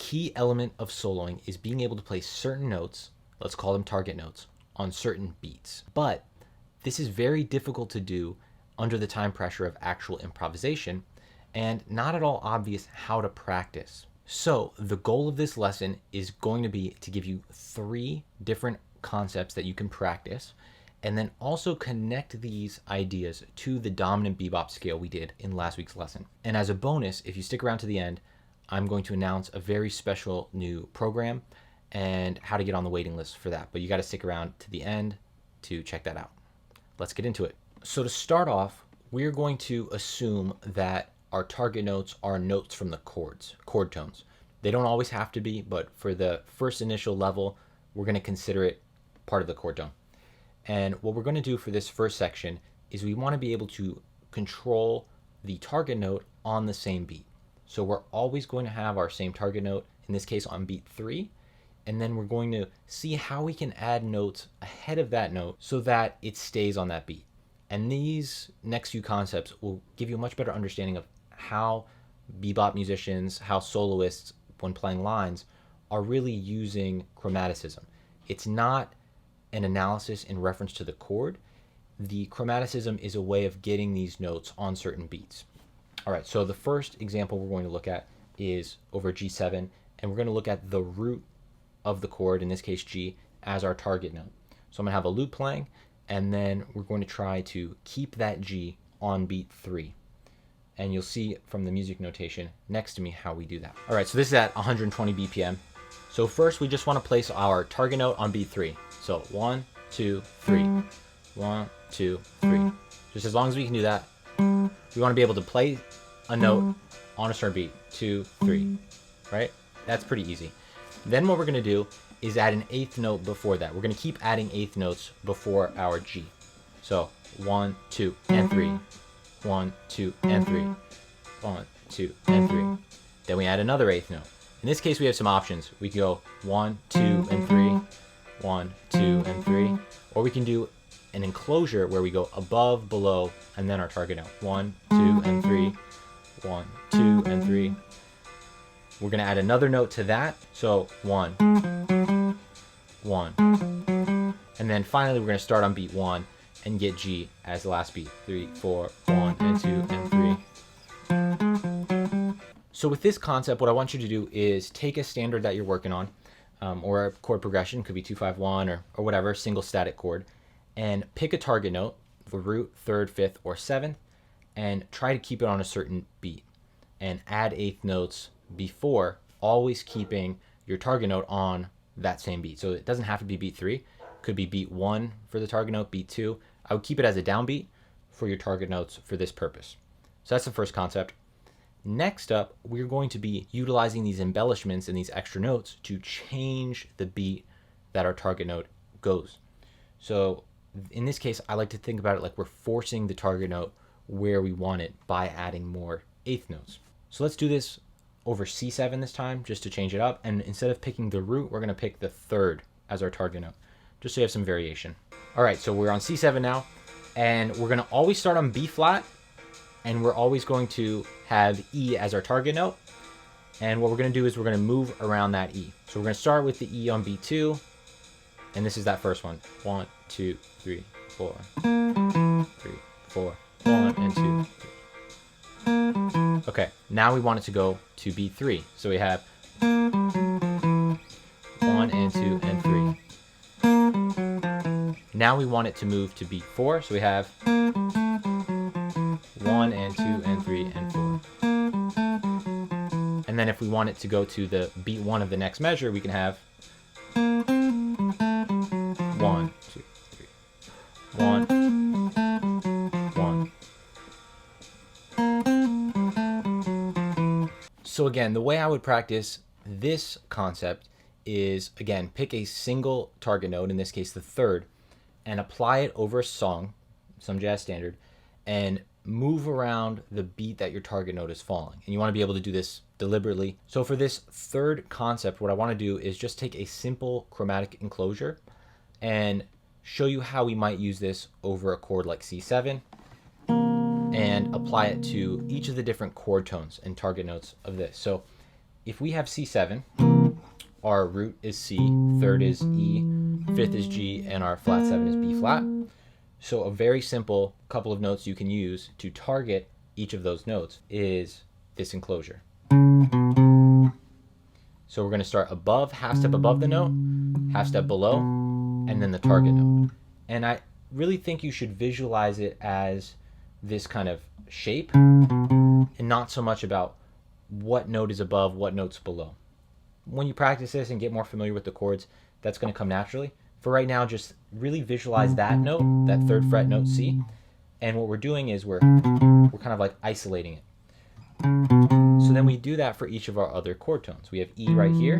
key element of soloing is being able to play certain notes, let's call them target notes, on certain beats. But this is very difficult to do under the time pressure of actual improvisation, and not at all obvious how to practice. So the goal of this lesson is going to be to give you 3 different concepts that you can practice, and then also connect these ideas to the dominant bebop scale we did in last week's lesson. And as a bonus, if you stick around to the end, I'm going to announce a very special new program and how to get on the waiting list for that. But you got to stick around to the end to check that out. Let's get into it. So to start off, we're going to assume that our target notes are notes from the chord tones. They don't always have to be, but for the first initial level, we're going to consider it part of the chord tone. And what we're going to do for this first section is we want to be able to control the target note on the same beat. So we're always going to have our same target note, in this case on beat 3, and then we're going to see how we can add notes ahead of that note so that it stays on that beat. And these next few concepts will give you a much better understanding of how bebop musicians, how soloists, when playing lines, are really using chromaticism. It's not an analysis in reference to the chord. The chromaticism is a way of getting these notes on certain beats. All right, so the first example we're going to look at is over G7, and we're going to look at the root of the chord, in this case G, as our target note. So I'm going to have a lute playing, and then we're going to try to keep that G on beat 3. And you'll see from the music notation next to me how we do that. All right, so this is at 120 BPM. So first we just want to place our target note on beat 3. So 1, 2, 3. 1, 2, 3. Just as long as we can do that, we want to be able to play a note on a certain beat. 2, 3, right? That's pretty easy. Then what we're going to do is add an 8th note before that. We're going to keep adding 8th notes before our G. So 1, 2, and 3. 1, 2, and 3. 1, 2, and 3. Then we add another 8th note. In this case, we have some options. We can go 1, 2, and 3. 1, 2, and 3. Or we can do an enclosure where we go above, below, and then our target note. 1, 2, and 3. 1, 2, and 3. We're going to add another note to that. So 1, 1. And then finally, we're going to start on beat 1 and get G as the last beat. 3, 4, 1, and 2, and 3. So with this concept, what I want you to do is take a standard that you're working on, or a chord progression, could be 2-5-1 or whatever, single static chord, and pick a target note for root, 3rd, 5th, or 7th, and try to keep it on a certain beat. And add 8th notes before, always keeping your target note on that same beat. So it doesn't have to be beat 3. It could be beat 1 for the target note, beat 2. I would keep it as a downbeat for your target notes for this purpose. So that's the first concept. Next up, we're going to be utilizing these embellishments and these extra notes to change the beat that our target note goes. So in this case, I like to think about it like we're forcing the target note where we want it by adding more 8th notes. So let's do this over C7 this time, just to change it up. And instead of picking the root, we're going to pick the 3rd as our target note, just so you have some variation. All right, so we're on C7 now, and we're going to always start on B flat, and we're always going to have E as our target note. And what we're going to do is we're going to move around that E. So we're going to start with the E on B2, and this is that first one. 1, 2, 3, 4. 3, 4, 1, and 2, 3. Okay, now we want it to go to beat 3. So we have 1 and 2 and 3. Now we want it to move to beat 4. So we have 1 and 2 and 3 and 4. And then if we want it to go to the beat 1 of the next measure, we can have 1, 2, 3. 1, 1. So again, the way I would practice this concept is, again, pick a single target note, in this case the 3rd, and apply it over a song, some jazz standard, and move around the beat that your target note is falling. And you want to be able to do this deliberately. So for this 3rd concept, what I want to do is just take a simple chromatic enclosure and show you how we might use this over a chord like C7, and apply it to each of the different chord tones and target notes of this. So if we have C7, our root is C, third is E, fifth is G, and our flat 7 is B flat. So a very simple couple of notes you can use to target each of those notes is this enclosure. So we're going to start above, half step above the note, half step below, and then the target note. And I really think you should visualize it as this kind of shape and not so much about what note is above, what note's below. When you practice this and get more familiar with the chords, that's going to come naturally. For right now, just really visualize that note, that third fret note C. And what we're doing is we're kind of like isolating it. So then we do that for each of our other chord tones. We have E right here.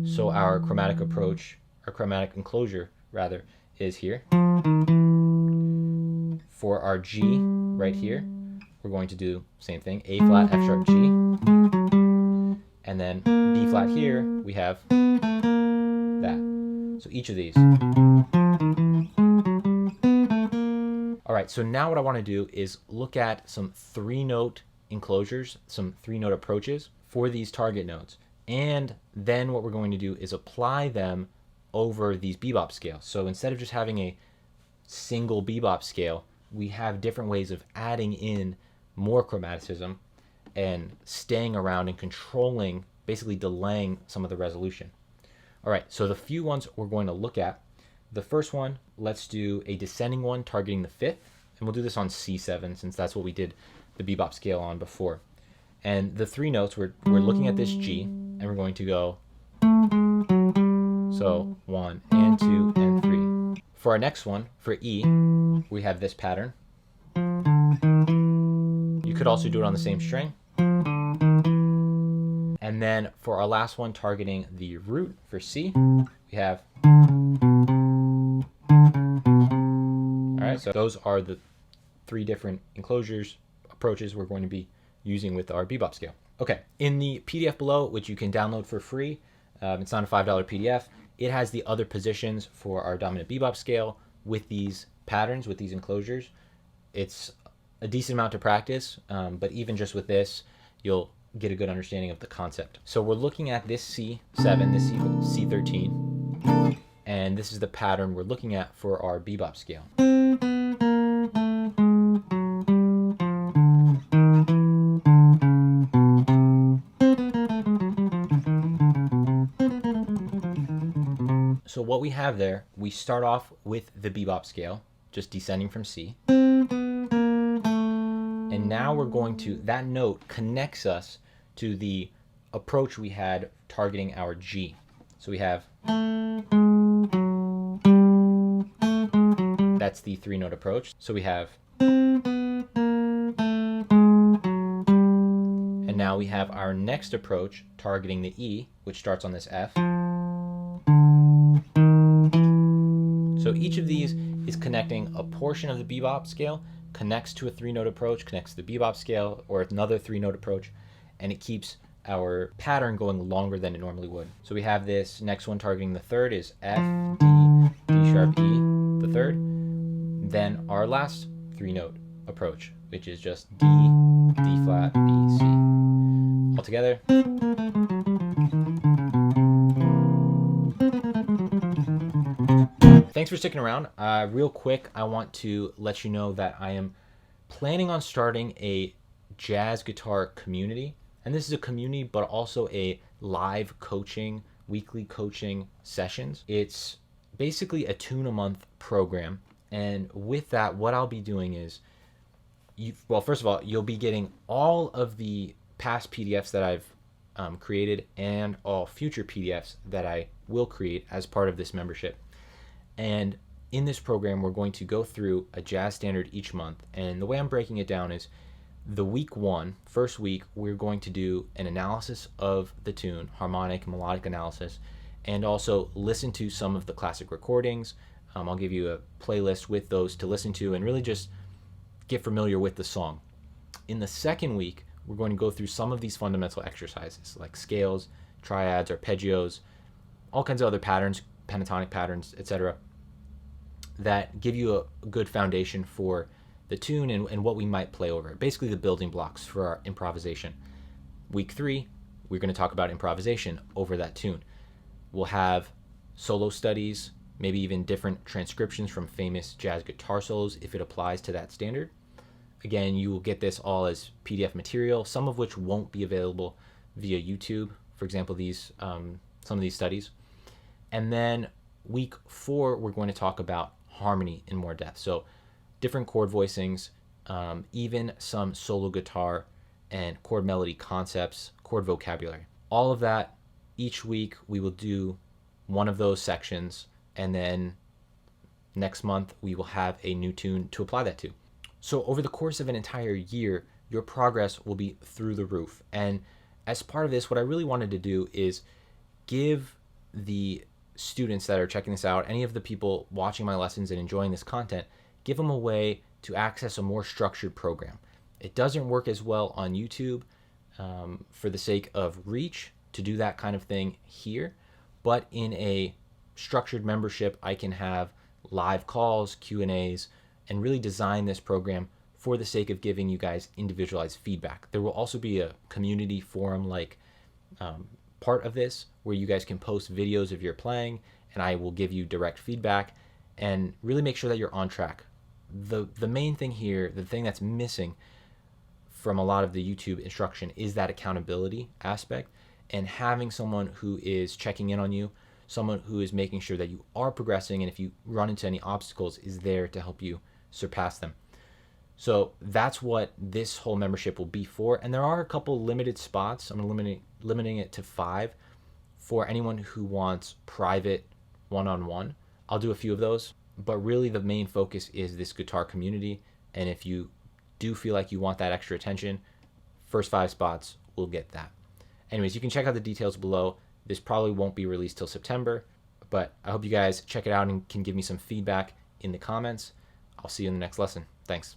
So our chromatic approach, our chromatic enclosure rather, is here. For our G right here, we're going to do the same thing, A flat, F sharp, G. And then B flat here, we have that. So each of these. All right, so now what I want to do is look at some 3-note enclosures, some 3-note approaches for these target notes. And then what we're going to do is apply them over these bebop scales. So instead of just having a single bebop scale, we have different ways of adding in more chromaticism and staying around and controlling, basically delaying some of the resolution. All right, so the few ones we're going to look at. The first one, let's do a descending one targeting the 5th, and we'll do this on C7 since that's what we did the bebop scale on before. And the 3 notes, we're looking at this G, and we're going to go, so 1 and 2 and 3. For our next one, for E, we have this pattern. You could also do it on the same string. And then for our last one, targeting the root for C, we have. All right, so those are the 3 different enclosures, approaches we're going to be using with our bebop scale. Okay, in the PDF below, which you can download for free, it's not a $5 PDF, it has the other positions for our dominant bebop scale with these patterns, with these enclosures. It's a decent amount to practice, but even just with this, you'll get a good understanding of the concept. So we're looking at this C7, this C13, and this is the pattern we're looking at for our bebop scale. So what we have there, we start off with the bebop scale, just descending from C. And now we're going to, that note connects us to the approach we had targeting our G. So we have, that's the 3-note approach. So we have, and now we have our next approach targeting the E, which starts on this F. So each of these is connecting a portion of the bebop scale, connects to a 3-note approach, connects to the bebop scale, or another 3-note approach, and it keeps our pattern going longer than it normally would. So we have this next one targeting the 3rd is F, D, D sharp, E, the 3rd. Then our last 3-note approach, which is just D, D flat, B, C. All together. Thanks for sticking around. Real quick, I want to let you know that I am planning on starting a jazz guitar community. And this is a community, but also a live coaching, weekly coaching sessions. It's basically a tune-a-month program. And with that, what I'll be doing is, well, first of all, you'll be getting all of the past PDFs that I've created and all future PDFs that I will create as part of this membership. And in this program, we're going to go through a jazz standard each month. And the way I'm breaking it down is the week 1, first week, we're going to do an analysis of the tune, harmonic, melodic analysis, and also listen to some of the classic recordings. I'll give you a playlist with those to listen to and really just get familiar with the song. In the second week, we're going to go through some of these fundamental exercises like scales, triads, arpeggios, all kinds of other patterns, pentatonic patterns, etc., that give you a good foundation for the tune and what we might play over it. Basically the building blocks for our improvisation. Week 3, we're going to talk about improvisation over that tune. We'll have solo studies, maybe even different transcriptions from famous jazz guitar solos if it applies to that standard. Again, you will get this all as PDF material, some of which won't be available via YouTube. For example, some of these studies. And then week 4, we're going to talk about harmony in more depth. So different chord voicings, even some solo guitar and chord melody concepts, chord vocabulary. All of that, each week we will do one of those sections, and then next month we will have a new tune to apply that to. So over the course of an entire year, your progress will be through the roof. And as part of this, what I really wanted to do is give the students that are checking this out, any of the people watching my lessons and enjoying this content, give them a way to access a more structured program. It doesn't work as well on YouTube for the sake of reach to do that kind of thing here, but in a structured membership, I can have live calls, Q&As, and really design this program for the sake of giving you guys individualized feedback. There will also be a community forum-like part of this where you guys can post videos of your playing, and I will give you direct feedback and really make sure that you're on track. The main thing here, the thing that's missing from a lot of the YouTube instruction, is that accountability aspect, and having someone who is checking in on you, someone who is making sure that you are progressing, and if you run into any obstacles, is there to help you surpass them. So that's what this whole membership will be for. And there are a couple limited spots. I'm limiting it to 5 for anyone who wants private one-on-one. I'll do a few of those, but really the main focus is this guitar community. And if you do feel like you want that extra attention, first 5 spots will get that. Anyways, you can check out the details below. This probably won't be released till September, but I hope you guys check it out and can give me some feedback in the comments. I'll see you in the next lesson. Thanks.